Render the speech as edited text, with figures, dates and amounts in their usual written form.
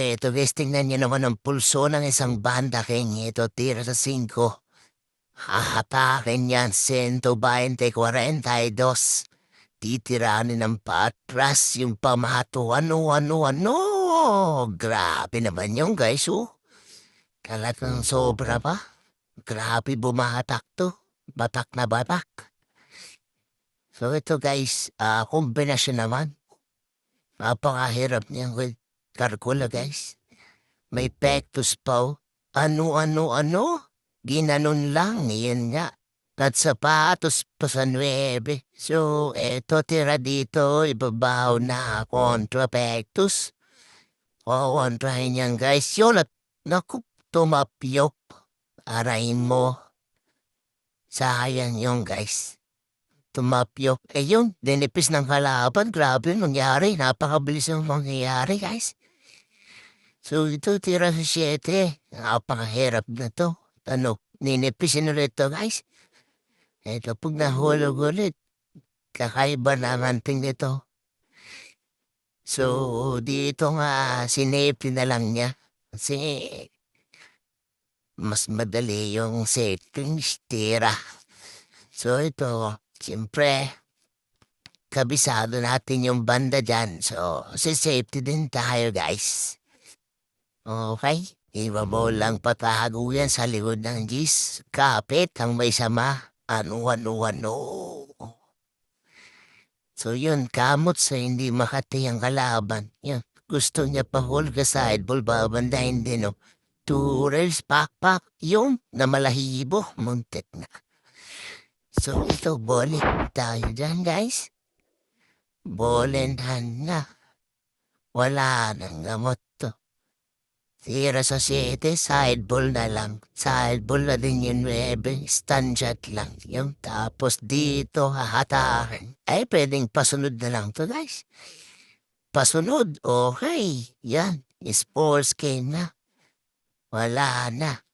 Eto guys, tingnan niyo naman ang pulso ng isang banda king. Ito tira sa 5. Hahatakin yan, 120-42. Titiranin ng paatras yung pamato. Ano. Grabe naman yung guys, oh. Talagang sobra pa. Grabe bumatak to. Batak na batak. So ito guys, kombinasyon naman. Napakahirap niyang kalkula guys. May pectus pa, oh. Ano? Ginanon lang, yan nga. At sapatos pa sa 9. So, eto tira dito, ibabaw na kontra pectus. Kontrahin yan guys. Yun at, naku, tumapyok. Arayin mo. Sayang yung guys. Tumapyok. Eh yun, dinipis ng kalaban. Grabe yung nangyari. Napakabilis yung mangyayari guys. So ito tira sa 7. Napakahirap na to. Ninipisin ulit to guys. Ito pag nahulog ulit, kakaiba naman ting nito. So dito nga sinipin na lang niya. Kasi mas madali yung settings tira. So ito, siyempre, kabisado natin yung banda dyan. So, safety din tayo guys. Okay? Iba mo lang patago yan sa likod ng G's. Kapit ang may sama. Ano. So yun, kamot sa hindi makati ang kalaban. Yan. Gusto niya pa hold ka sideball, babandahin din, no? 2 rails, pak. Yun, na malahibo. Muntik na. So ito, bowling tayo dyan, guys. Bolenhan na. Wala nang gamot to. Tira sa 7, sideball na lang. Sideball na din yung 9, stanjat lang. Yung tapos dito hahatakin. Ay, pwedeng pasunod na lang to guys. Pasunod, okay. Yan, sports game na. Wala na.